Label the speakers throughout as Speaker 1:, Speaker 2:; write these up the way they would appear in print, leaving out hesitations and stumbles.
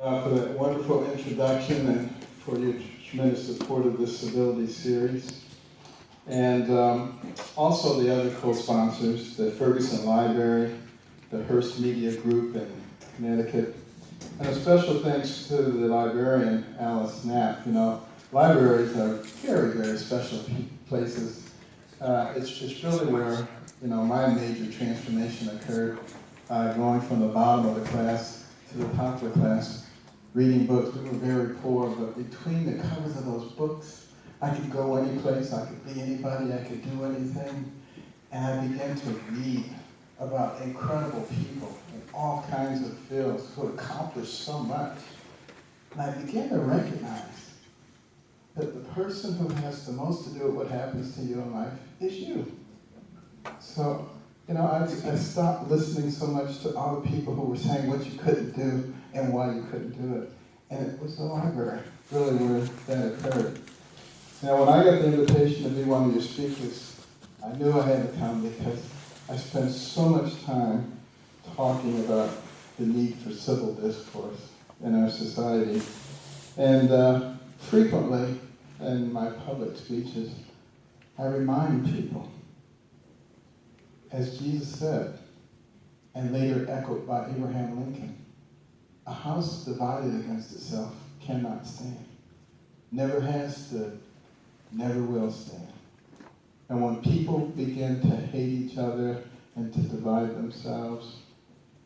Speaker 1: For that wonderful introduction and for your tremendous support of this civility series. And also the other co-sponsors, the Ferguson Library, the Hearst Media Group in Connecticut. And a special thanks to the librarian, Alice Knapp. You know, libraries are very, very special places. It's really where, you know, my major transformation occurred, going from the bottom of the class to the top of the class, reading books. We were very poor, but between the covers of those books, I could go any place, I could be anybody, I could do anything. And I began to read about incredible people in all kinds of fields who accomplished so much. And I began to recognize that the person who has the most to do with what happens to you in life is you. So, you know, I stopped listening so much to all the people who were saying what you couldn't do and why you couldn't do it. And it was the library, really, where that occurred. Now, when I got the invitation to be one of your speakers, I knew I had to come because I spent so much time talking about the need for civil discourse in our society. And frequently, in my public speeches, I remind people, as Jesus said, and later echoed by Abraham Lincoln, a house divided against itself cannot stand. Never has stood, never will stand. And when people begin to hate each other and to divide themselves,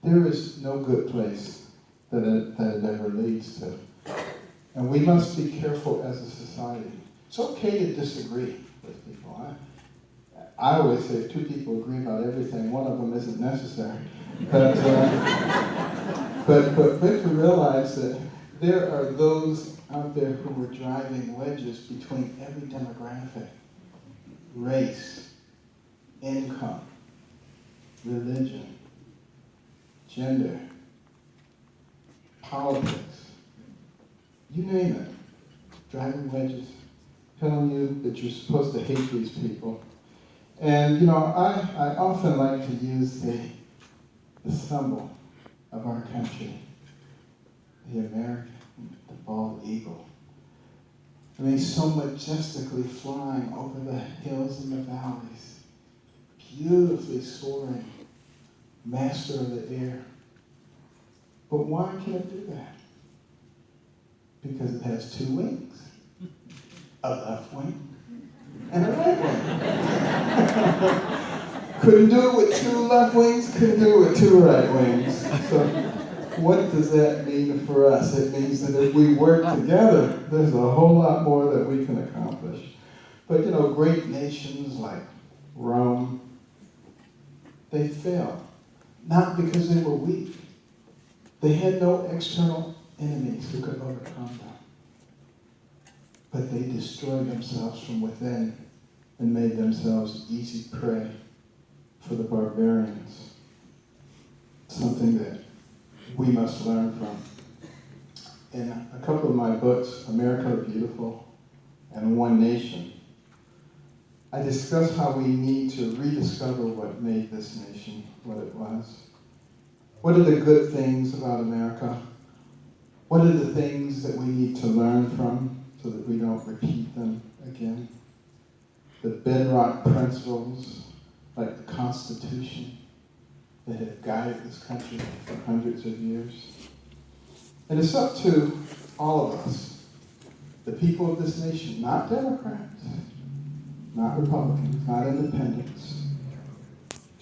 Speaker 1: there is no good place that it ever leads to. And we must be careful as a society. It's okay to disagree with people. I always say if two people agree about everything, one of them isn't necessary. But to realize that there are those out there who are driving wedges between every demographic, race, income, religion, gender, politics, you name it, driving wedges, telling you that you're supposed to hate these people. And, you know, I often like to use the symbol of our country, the American, the bald eagle. I mean, so majestically flying over the hills and the valleys, beautifully soaring, master of the air. But why can it do that? Because it has two wings, a left wing and a right wing. Couldn't do it with two left wings, couldn't do it with two right wings. So what does that mean for us? It means that if we work together, there's a whole lot more that we can accomplish. But you know, great nations like Rome, they failed. Not because they were weak. They had no external enemies who could overcome them. But they destroyed themselves from within and made themselves easy prey for the barbarians. Something that we must learn from. In a couple of my books, America the Beautiful and One Nation, I discuss how we need to rediscover what made this nation what it was. What are the good things about America? What are the things that we need to learn from so that we don't repeat them again? The bedrock principles, like the Constitution, that have guided this country for hundreds of years. And it's up to all of us, the people of this nation, not Democrats, not Republicans, not independents,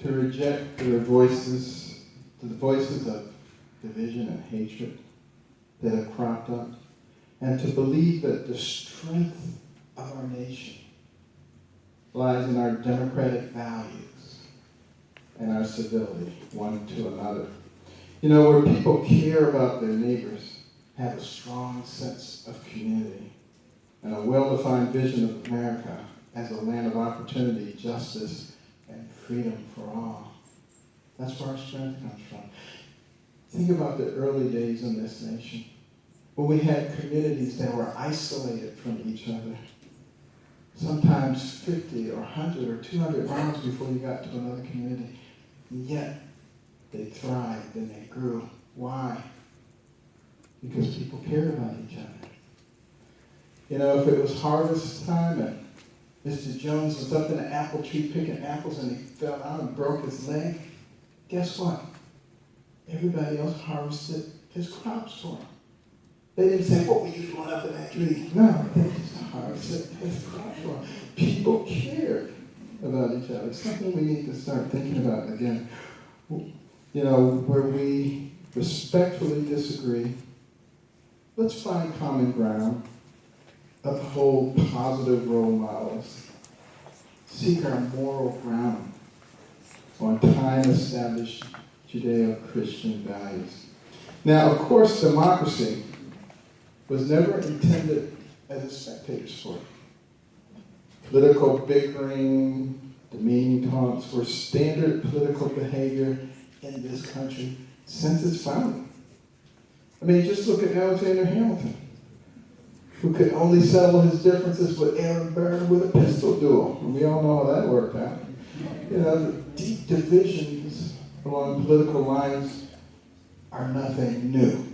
Speaker 1: to reject the voices of division and hatred that have cropped up, and to believe that the strength of our nation lies in our democratic values and our civility one to another. You know, where people care about their neighbors, have a strong sense of community, and a well-defined vision of America as a land of opportunity, justice, and freedom for all. That's where our strength comes from. Think about the early days in this nation, when we had communities that were isolated from each other, sometimes 50 or 100 or 200 miles before you got to another community. And yet, they thrived and they grew. Why? because people cared about each other. You know, if it was harvest time and Mr. Jones was up in an apple tree picking apples and he fell out and broke his leg, guess what? Everybody else harvested his crops for him. They didn't say, what were you doing up in that tree? No, they just harvested his crops for him. People cared about each other. It's something we need to start thinking about again. You know, where we respectfully disagree, let's find common ground, uphold positive role models, seek our moral ground on time-established Judeo-Christian values. Now, of course, democracy was never intended as a spectator sport. Political bickering, demeaning taunts were standard political behavior in this country since its founding. I mean, just look at Alexander Hamilton, who could only settle his differences with Aaron Burr with a pistol duel. And we all know how that worked out. You know, the deep divisions along political lines are nothing new.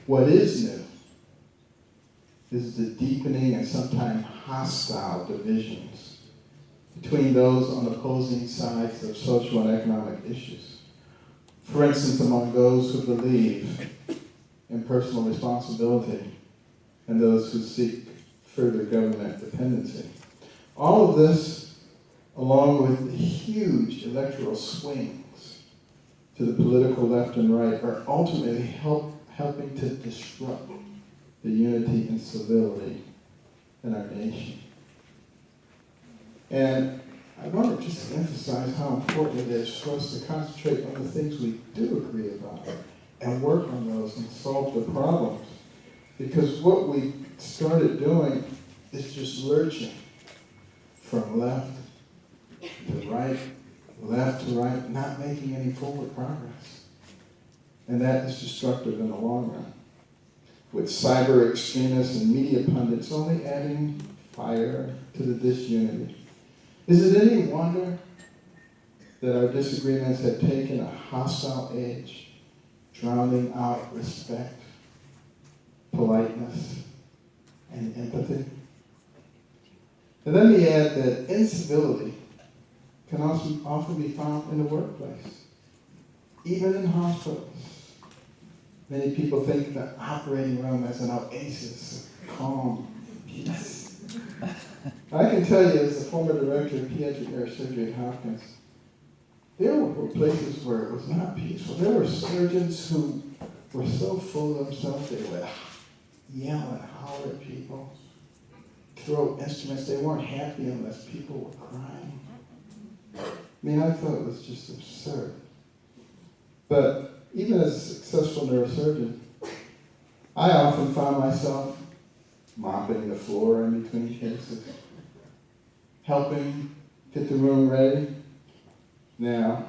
Speaker 1: What is new is the deepening and sometimes hostile divisions between those on opposing sides of social and economic issues. For instance, among those who believe in personal responsibility and those who seek further government dependency. All of this, along with the huge electoral swings to the political left and right, are ultimately helping to disrupt the unity and civility in our nation. And I want to just emphasize how important it is for us to concentrate on the things we do agree about and work on those and solve the problems. Because what we started doing is just lurching from left to right, not making any forward progress. And that is destructive in the long run. With cyber extremists and media pundits only adding fire to the disunity. Is it any wonder that our disagreements have taken a hostile edge, drowning out respect, politeness, and empathy? And let me add that incivility can also often be found in the workplace, even in hospitals. Many people think the operating room as an oasis of calm peace. I can tell you, as a former director of pediatric neurosurgery at Hopkins, there were places where it was not peaceful. There were surgeons who were so full of themselves they would yell and holler at people, throw instruments. They weren't happy unless people were crying. I mean, I thought it was just absurd. But even as a successful neurosurgeon, I often found myself mopping the floor in between cases, helping get the room ready. Now,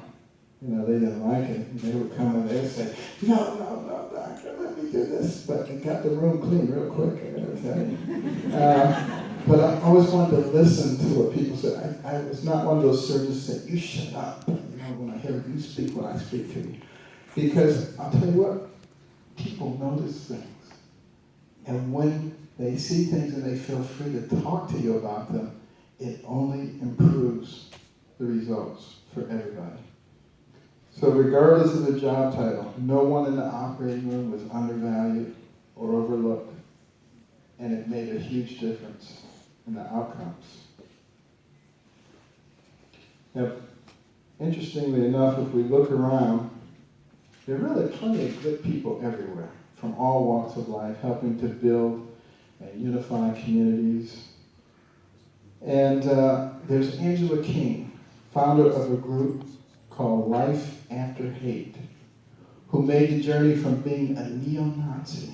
Speaker 1: you know, they didn't like it. And they would come and they would say, no, doctor, let me do this. But it got the room clean real quick, I gotta tell you. But I always wanted to listen to what people said. I was not one of those surgeons that said, you shut up, you know, when I hear you speak when I speak to you. Because I'll tell you what, people notice things. And when they see things and they feel free to talk to you about them, it only improves the results for everybody. So regardless of the job title, no one in the operating room was undervalued or overlooked, and it made a huge difference in the outcomes. Now, interestingly enough, if we look around, there are really plenty of good people everywhere, from all walks of life, helping to build and unify communities. And there's Angela King, founder of a group called Life After Hate, who made the journey from being a neo-Nazi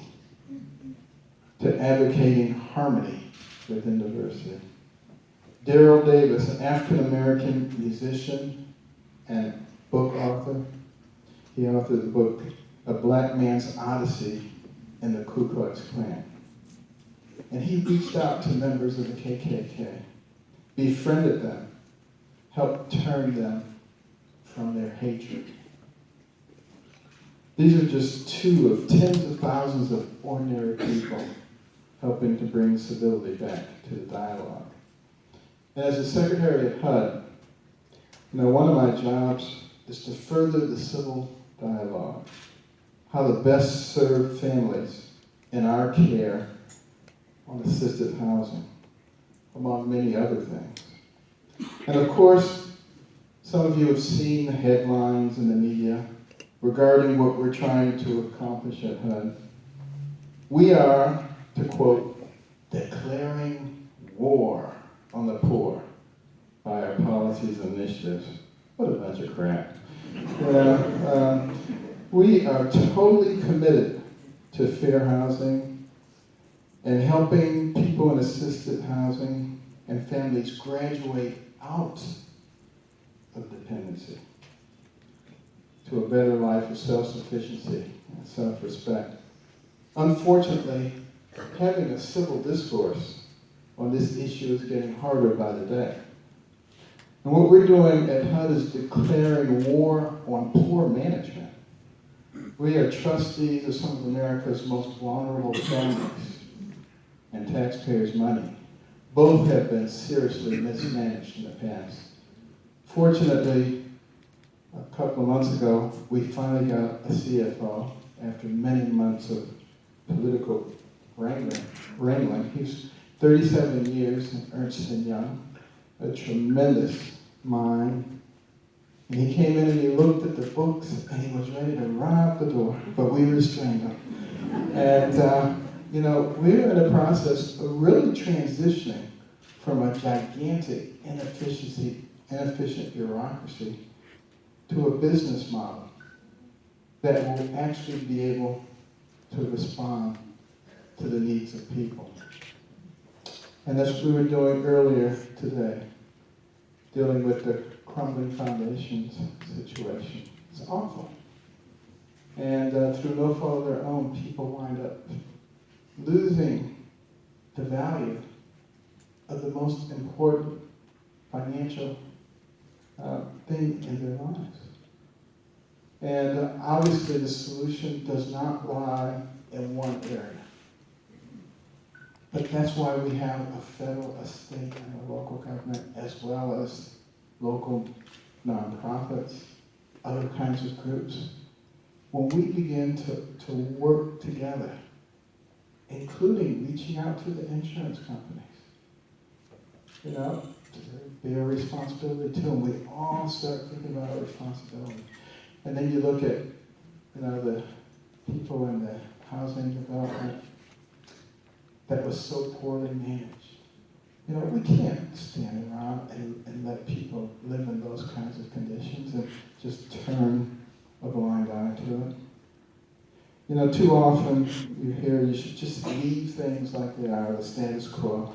Speaker 1: to advocating harmony within diversity. Daryl Davis, an African-American musician and book author, he authored the book, A Black Man's Odyssey in the Ku Klux Klan. And he reached out to members of the KKK, befriended them, helped turn them from their hatred. These are just two of tens of thousands of ordinary people helping to bring civility back to the dialogue. And as a secretary at HUD, one of my jobs is to further the civil dialogue, how to best serve families in our care on assisted housing, among many other things. And of course, some of you have seen the headlines in the media regarding what we're trying to accomplish at HUD. We are, to quote, declaring war on the poor by our policies and initiatives. What a bunch of crap. We are totally committed to fair housing and helping people in assisted housing and families graduate out of dependency to a better life of self-sufficiency and self-respect. Unfortunately, having a civil discourse on this issue is getting harder by the day. And what we're doing at HUD is declaring war on poor management. We are trustees of some of America's most vulnerable families, and taxpayers' money. Both have been seriously mismanaged in the past. Fortunately, a couple of months ago, we finally got a CFO after many months of political wrangling. He's 37 years in Ernst & Young, a tremendous mind. And he came in and he looked at the books and he was ready to run out the door, but we restrained him. And, we're in a process of really transitioning from a gigantic inefficient bureaucracy to a business model that will actually be able to respond to the needs of people. And that's what we were doing earlier today, dealing with the crumbling foundations situation. It's awful. And through no fault of their own, people wind up losing the value of the most important financial thing in their lives. And obviously the solution does not lie in one area. But that's why we have a federal, a state, and a local government, as well as local nonprofits, other kinds of groups. When we begin to work together, including reaching out to the insurance companies, their responsibility too, and we all start thinking about our responsibility. And then you look at, the people in the housing development that was so poorly managed. We can't stand around and let people live in those kinds of conditions and just turn a blind eye to it. Too often you hear you should just leave things like they are, the status quo.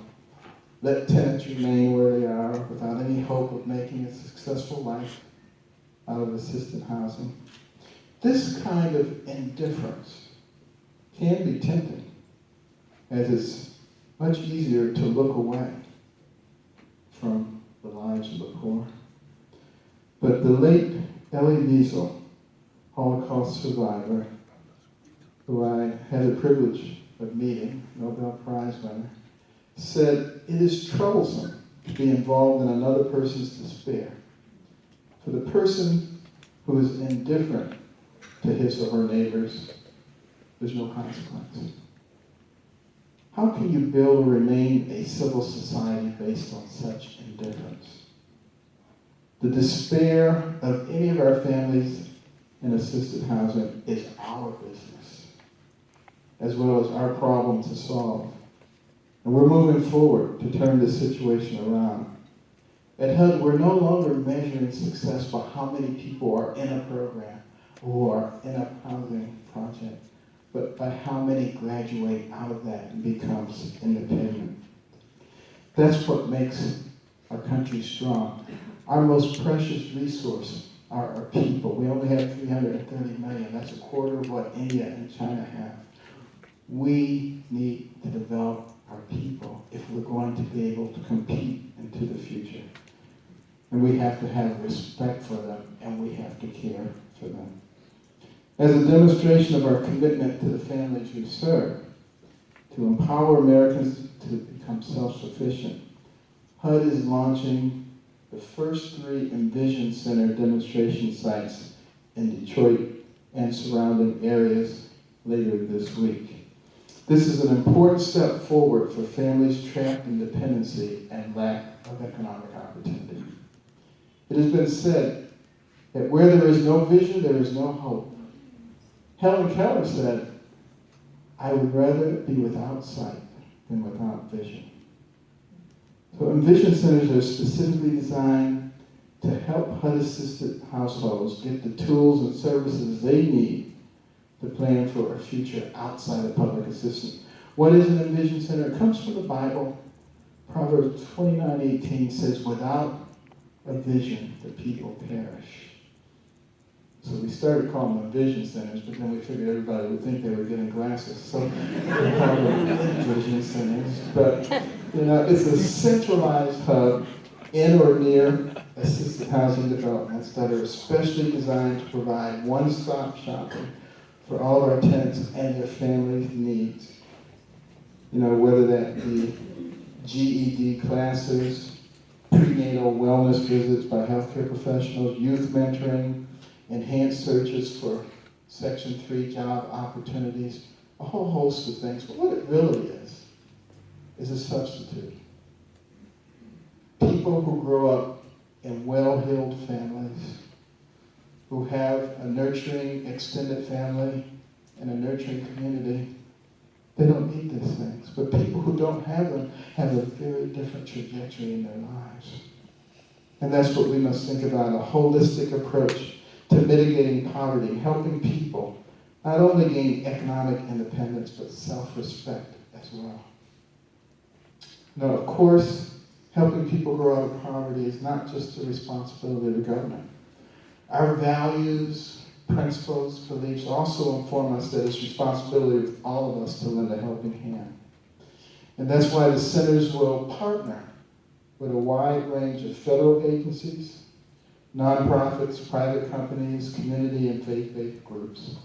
Speaker 1: Let tenants remain where they are without any hope of making a successful life out of assisted housing. This kind of indifference can be tempting, as it's much easier to look away from the lives of the poor. But the late Elie Wiesel, Holocaust survivor, who I had the privilege of meeting, Nobel Prize winner, said, "It is troublesome to be involved in another person's despair. For the person who is indifferent to his or her neighbors, there's no consequence." How can you build or remain a civil society based on such indifference? The despair of any of our families in assisted housing is our business, as well as our problem to solve. And we're moving forward to turn this situation around. At HUD, we're no longer measuring success by how many people are in a program or in a housing project, but by how many graduate out of that and becomes independent. That's what makes our country strong. Our most precious resource are our people. We only have 330 million. That's a quarter of what India and China have. We need to develop our people if we're going to be able to compete into the future. And we have to have respect for them, and we have to care for them. As a demonstration of our commitment to the families we serve, to empower Americans to become self-sufficient, HUD is launching the first 3 Envision Center demonstration sites in Detroit and surrounding areas later this week. This is an important step forward for families trapped in dependency and lack of economic opportunity. It has been said that where there is no vision, there is no hope. Helen Keller said, "I would rather be without sight than without vision." So Envision Centers are specifically designed to help HUD-assisted households get the tools and services they need to plan for a future outside of public assistance. What is an Envision Center? It comes from the Bible. Proverbs 29:18 says, "Without a vision, the people perish." So we started calling them vision centers, but then we figured everybody would think they were getting glasses. So we called them vision centers. But, it's a centralized hub in or near assisted housing developments that are especially designed to provide one-stop shopping for all of our tenants and their families' needs. Whether that be GED classes, prenatal wellness visits by healthcare professionals, youth mentoring, enhanced searches for Section 3 job opportunities, a whole host of things. But what it really is a substitute. People who grow up in well-heeled families, who have a nurturing extended family and a nurturing community, they don't need these things. But people who don't have them have a very different trajectory in their lives. And that's what we must think about, a holistic approach to mitigating poverty, helping people not only gain economic independence, but self-respect as well. Now, of course, helping people grow out of poverty is not just the responsibility of the government. Our values, principles, beliefs also inform us that it's responsibility of all of us to lend a helping hand. And that's why the centers will partner with a wide range of federal agencies, nonprofits, private companies, community and faith-based groups,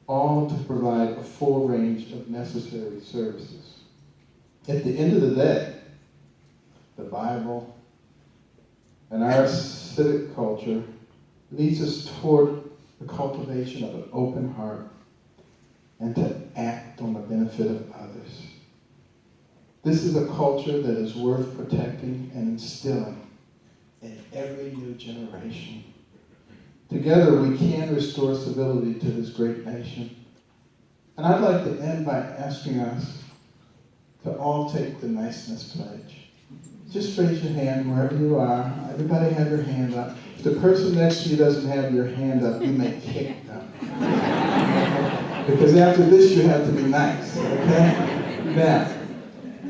Speaker 1: all to provide a full range of necessary services. At the end of the day, the Bible and our civic culture leads us toward the cultivation of an open heart and to act on the benefit of others. This is a culture that is worth protecting and instilling in every new generation. Together we can restore civility to this great nation. And I'd like to end by asking us to all take the niceness pledge. Just raise your hand wherever you are. Everybody have your hand up. If the person next to you doesn't have your hand up, you may kick them. Because after this you have to be nice, okay? Now,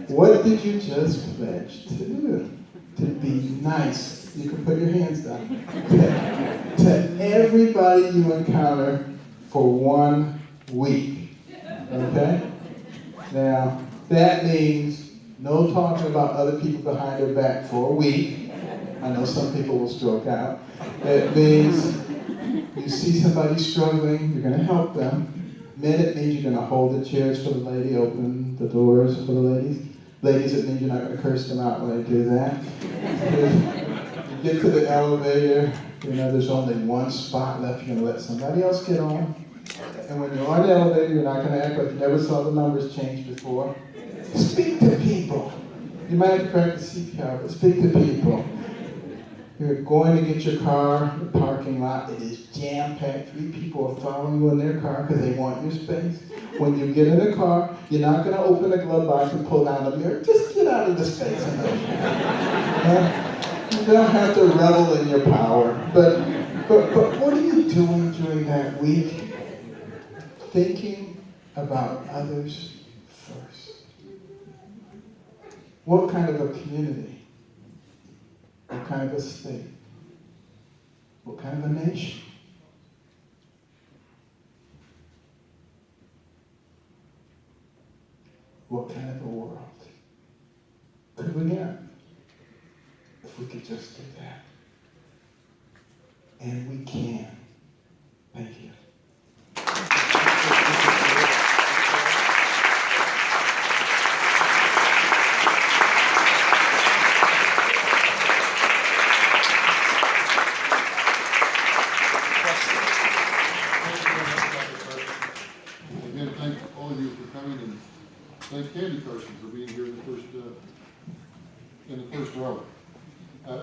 Speaker 1: what did you just pledge to do? To be nice. You can put your hands down. To everybody you encounter for 1 week. Okay? Now, that means no talking about other people behind their back for a week. I know some people will stroke out. It means you see somebody struggling, you're going to help them. Men, it means you're going to hold the chairs for the lady, open the doors for the ladies. Ladies, it means you're not going to curse them out when they do that. You get to the elevator, there's only one spot left. You're going to let somebody else get on. And when you're on the elevator, you're not going to act like you never saw the numbers change before. Speak to people. You might have to practice CPR, but speak to people. You're going to get your car in the parking lot. It is jam-packed. 3 people are following you in their car because they want your space. When you get in the car, you're not going to open the glove box and pull down the mirror. Just get out of the space. You don't have to revel in your power. But what are you doing during that week? Thinking about others first. What kind of a community? What kind of a state? What kind of a nation? What kind of a world could we have if we could just do that? And we can. Thank you.
Speaker 2: again thank all of you for coming, and thank Candy Carson for being here in the first row.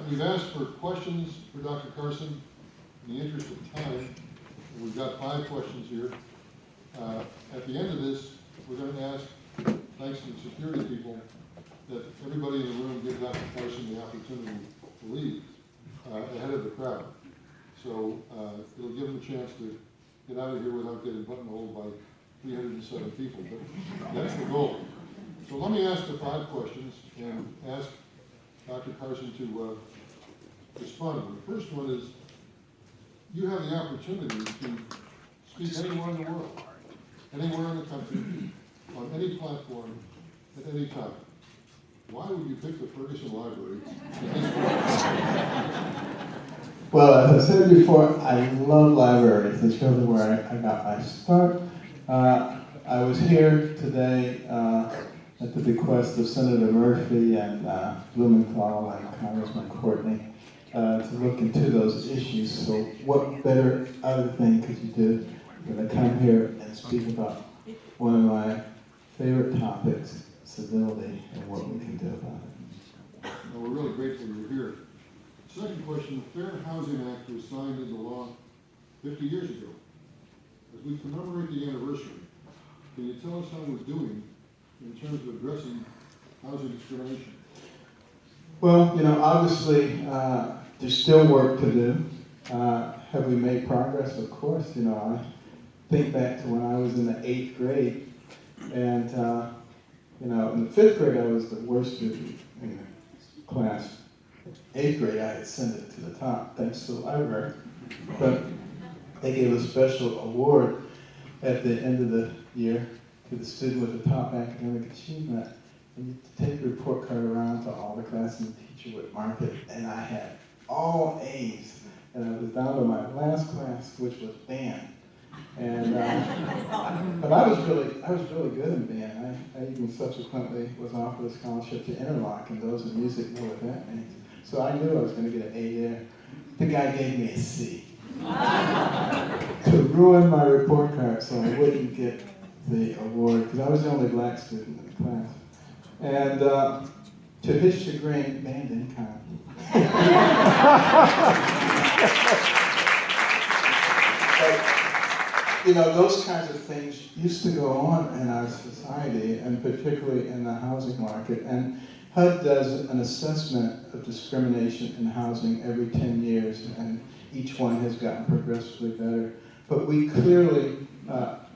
Speaker 2: We've asked for questions for Dr. Carson. In the interest of time, we've got 5 questions here. At the end of this, we're going to ask, thanks to the security people, that everybody in the room give Dr. Carson the opportunity to leave ahead of the crowd. So it'll give him a chance to get out of here without getting buttonholed by 307 people, but that's the goal. So let me ask the 5 questions and ask Dr. Carson to respond. The first one is, you have the opportunity to speak anywhere in the world, anywhere in the country, on any platform, at any time. Why would you pick the Ferguson Library at this point?
Speaker 1: Well, as I said before, I love libraries. It's really where I got my start. I was here today at the bequest of Senator Murphy and Blumenthal and Congressman Courtney to look into those issues. So what better other thing could you do than to come here and speak about one of my favorite topics, civility, and what we can do about it.
Speaker 2: Well, we're really grateful you're here. Second question, the Fair Housing Act was signed into law 50 years ago. As we commemorate the anniversary, can you tell us how we're doing in terms of addressing housing discrimination?
Speaker 1: Well, obviously, there's still work to do. Have we made progress? Of course. I think back to when I was in the 8th grade, and in the 5th grade I was the worst student in the class. 8th grade I ascended to the top thanks to the library, but they gave a special award at the end of the year to the student with the top academic achievement. And you take the report card around to all the classes, and the teacher would mark it, and I had all A's, and I was down to my last class, which was band. And but I was really good in band. I even subsequently was offered a scholarship to Interlock, and those in music know what that means. So I knew I was going to get an A there. The guy gave me a C to ruin my report card, so I wouldn't get the award because I was the only black student in the class. And to his chagrin, band didn't count. Those kinds of things used to go on in our society, and particularly in the housing market. And HUD does an assessment of discrimination in housing every 10 years, and each one has gotten progressively better. But we clearly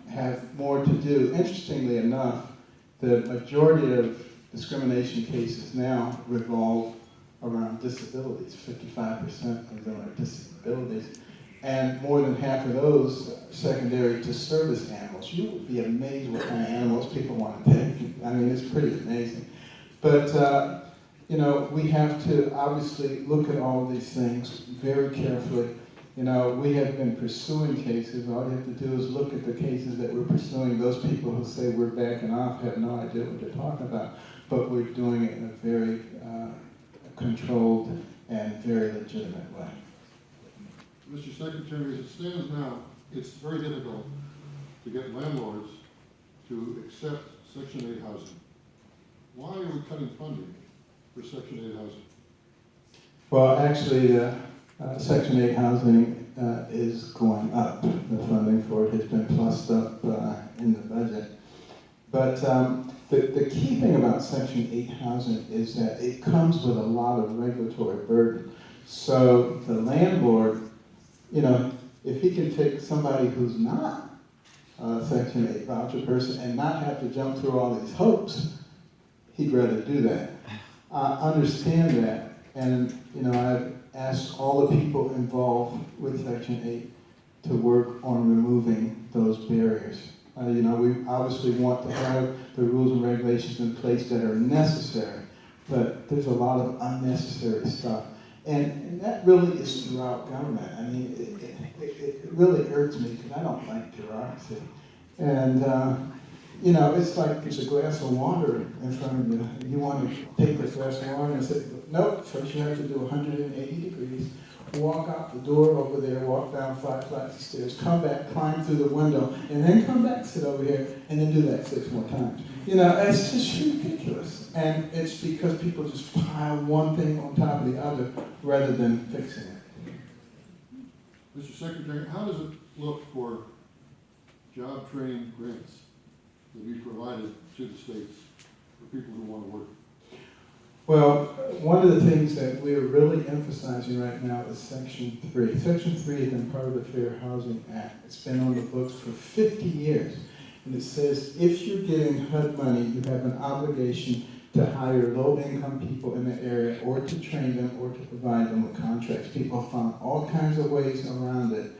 Speaker 1: have more to do. Interestingly enough, the majority of discrimination cases now revolve around disabilities. 55% of them are disabilities. And more than half of those are secondary to service animals. You would be amazed what kind of animals people want to take. I mean, it's pretty amazing. But, we have to obviously look at all of these things very carefully. We have been pursuing cases. All you have to do is look at the cases that we're pursuing. Those people who say we're backing off have no idea what they're talking about. But we're doing it in a very controlled and very legitimate way.
Speaker 2: Mr. Secretary, as it stands now, it's very difficult to get landlords to accept Section 8 housing. Why are we cutting funding for Section 8 housing?
Speaker 1: Well, actually, Section 8 housing is going up. The funding for it has been plussed up in the budget. But the key thing about Section 8 housing is that it comes with a lot of regulatory burden. So the landlord, if he can take somebody who's not a Section 8 voucher person and not have to jump through all these hoops, he'd rather do that. Understand that, and I've asked all the people involved with Section 8 to work on removing those barriers. We obviously want to have the rules and regulations in place that are necessary, but there's a lot of unnecessary stuff. And that really is throughout government. I mean, it really irks me because I don't like bureaucracy. And, it's like there's a glass of water in front of you. You want to take the glass of water and say, nope, first you have to do 180 degrees, walk out the door over there, walk down 5 flights of stairs, come back, climb through the window, and then come back, sit over here, and then do that 6 more times. You know, it's just ridiculous. And it's because people just pile one thing on top of the other rather than fixing it.
Speaker 2: Mr. Secretary, how does it look for job training grants to be provided to the states for people who want to work?
Speaker 1: Well, one of the things that we're really emphasizing right now is Section 3. Section 3 has been part of the Fair Housing Act. It's been on the books for 50 years. And it says if you're getting HUD money, you have an obligation to hire low-income people in the area or to train them or to provide them with contracts. People have found all kinds of ways around it.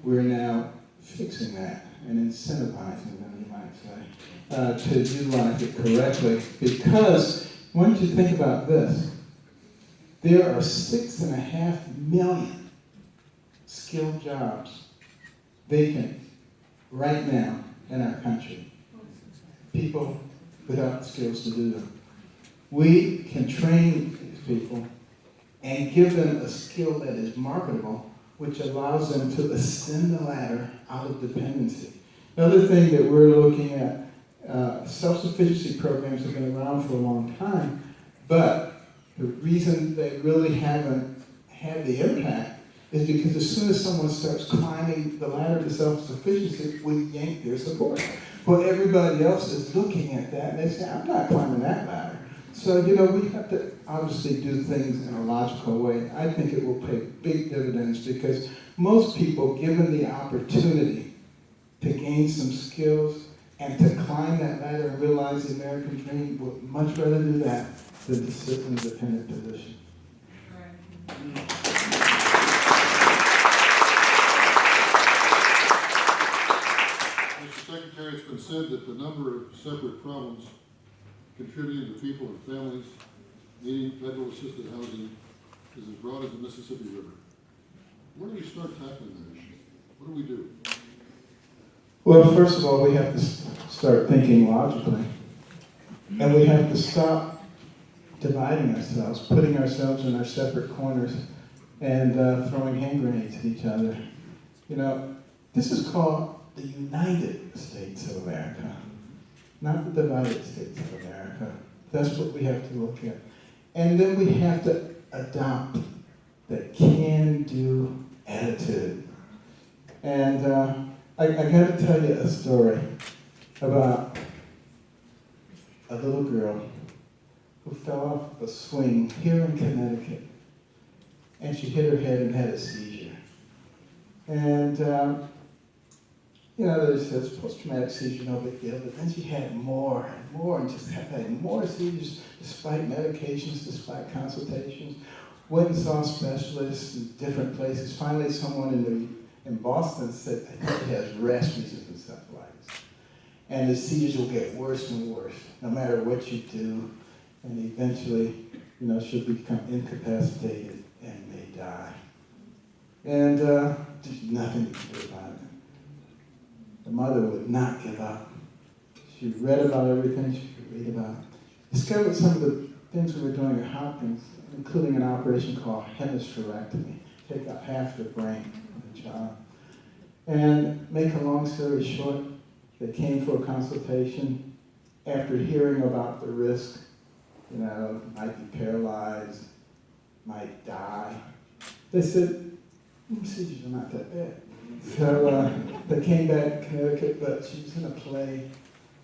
Speaker 1: We're now fixing that and incentivizing them, you might say, to utilize it correctly. Because I want you to think about this. There are 6.5 million skilled jobs vacant right now in our country. People without skills to do them. We can train these people and give them a skill that is marketable, which allows them to ascend the ladder out of dependency. Another thing that we're looking at, self-sufficiency programs have been around for a long time, but the reason they really haven't had the impact is because as soon as someone starts climbing the ladder to self-sufficiency, we yank their support. Well, everybody else is looking at that and they say, I'm not climbing that ladder. So, you know, we have to obviously do things in a logical way. I think it will pay big dividends because most people, given the opportunity to gain some skills and to climb that ladder and realize the American dream, would much rather do that than to sit in a dependent position.
Speaker 2: Mr. Secretary, it's been said that the number of separate problems contributing to people and families needing federal assisted housing is as broad as the Mississippi River. Where do we start tackling that issue? What do we do?
Speaker 1: Well, first of all, we have to start thinking logically. And we have to stop dividing ourselves, putting ourselves in our separate corners, and throwing hand grenades at each other. You know, this is called the United States of America, not the divided States of America. That's what we have to look at. And then we have to adopt the can-do attitude. And I got to tell you a story about a little girl who fell off a swing here in Connecticut. And she hit her head and had a seizure. And, you know, they said post-traumatic seizure, no big deal, but then she had more and more and just kept having more seizures despite medications, despite consultations. Went and saw specialists in different places. Finally, someone in Boston said, I think she has rash-resistant encephalitis. And the seizures will get worse and worse, no matter what you do. And eventually, you know, she'll become incapacitated and may die. And there's nothing you can do about it. The mother would not give up. She read about everything she could read about. Discovered some of the things we were doing at Hopkins, including an operation called hemispherectomy, take out half the brain of the child. And make a long story short, they came for a consultation after hearing about the risk, you know, might be paralyzed, might die. They said, seizures are not that bad. So they came back to Connecticut, but she was in a play,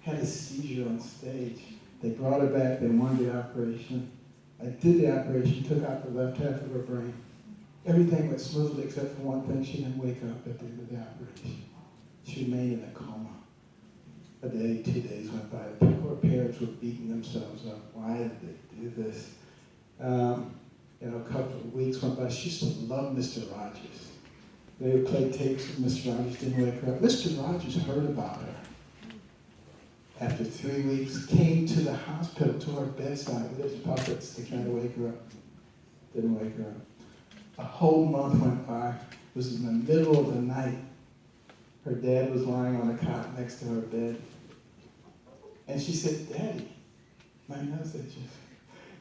Speaker 1: had a seizure on stage. They brought her back, they wanted the operation. I did the operation, took out the left half of her brain. Everything went smoothly except for one thing, she didn't wake up at the end of the operation. She remained in a coma. A day, 2 days went by. The poor parents were beating themselves up. Why did they do this? You know, a couple of weeks went by. She used to love Mr. Rogers. They would play tapes of Mr. Rogers, didn't wake her up. Mr. Rogers heard about her. After 3 weeks, came to the hospital, to her bedside with his puppets to try to wake her up. Didn't wake her up. A whole month went by. It was in the middle of the night. Her dad was lying on a cot next to her bed. And she said, Daddy, my message is,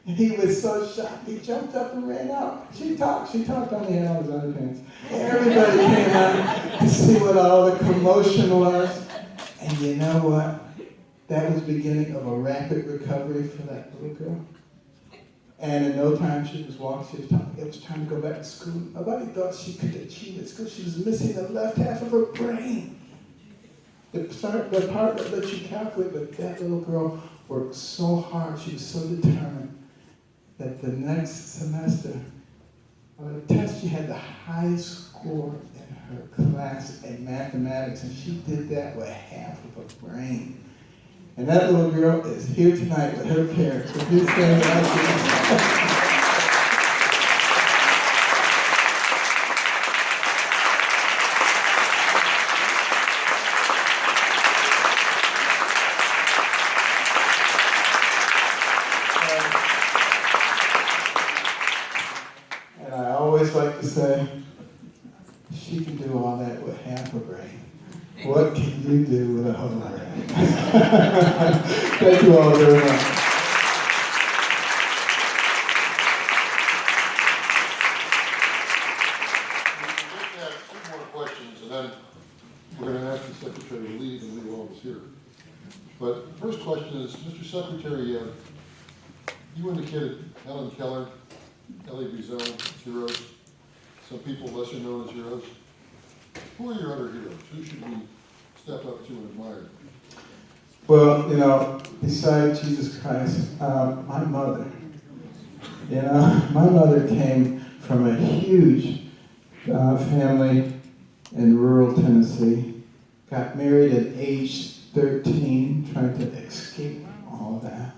Speaker 1: And he was so shocked, he jumped up and ran out. She talked only in all his underpants. Everybody came out to see what all the commotion was. And you know what? That was the beginning of a rapid recovery for that little girl. And in no time she was walking, it was time to go back to school. Nobody thought she could achieve at school. She was missing the left half of her brain. The part that lets you calculate, but that little girl worked so hard, she was so determined that the next semester, on the test, she had the highest score in her class in mathematics, and she did that with half of her brain. And that little girl is here tonight with her parents. With his family. And I always like to say, she can do all that with half a brain. What can you do with a whole brain? Thank you all very much.
Speaker 2: We'll just have two more questions, and then we're going to ask the secretary to leave and leave all of us here. But the first question is, Mr. Secretary, you indicated Helen Keller, Elie Wiesel, heroes, some people lesser known as heroes. Who are your other heroes? Who should we step up to and admire?
Speaker 1: Well, besides Jesus Christ, my mother. My mother came from a huge family in rural Tennessee, got married at age 13, trying to escape all of that.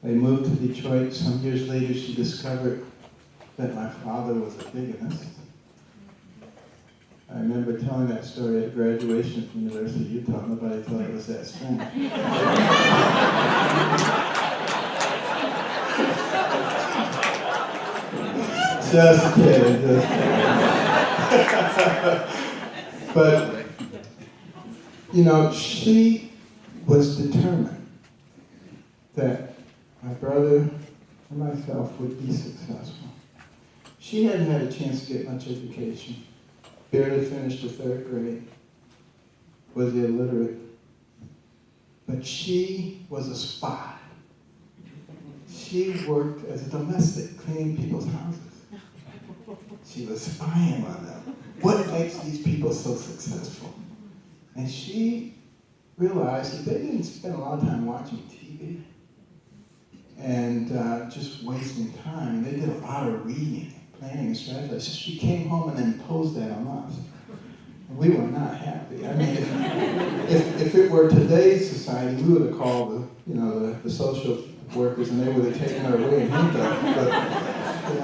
Speaker 1: They moved to Detroit. Some years later, she discovered that my father was a bigamist. I remember telling that story at graduation from the University of Utah. Nobody thought it was that strange. Just kidding. But, she was determined that my brother and myself would be successful. She hadn't had a chance to get much education. Barely finished the 3rd grade, was illiterate, but she was a spy. She worked as a domestic, cleaning people's houses. She was spying on them. What makes these people so successful? And she realized that they didn't spend a lot of time watching TV and just wasting time. They did a lot of reading, planning and strategizing. So she came home and imposed that on us. And we were not happy. I mean, if it were today's society, we would have called the social workers and they would have taken her away and handcuffed her.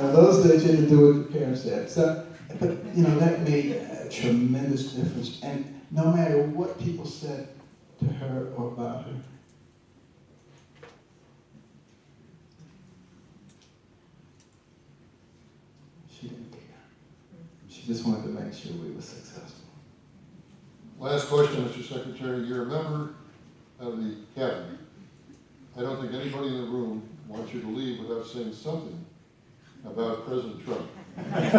Speaker 1: But those days you had to do what the parents said. So, but that made a tremendous difference. And no matter what people said to her or about her, she didn't care. She just wanted to make sure we were successful.
Speaker 2: Last question, Mr. Secretary. You're a member of the cabinet. I don't think anybody in the room wants you to leave without saying something about President Trump. You can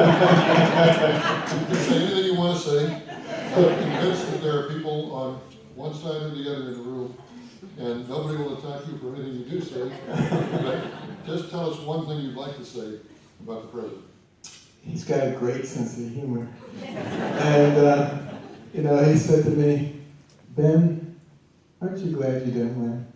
Speaker 2: say anything you want to say. I'm convinced that there are people on one side or the other in the room, and nobody will attack you for anything you do say. But just tell us one thing you'd like to say about the president.
Speaker 1: He's got a great sense of humor. And, he said to me, Ben, aren't you glad you didn't win?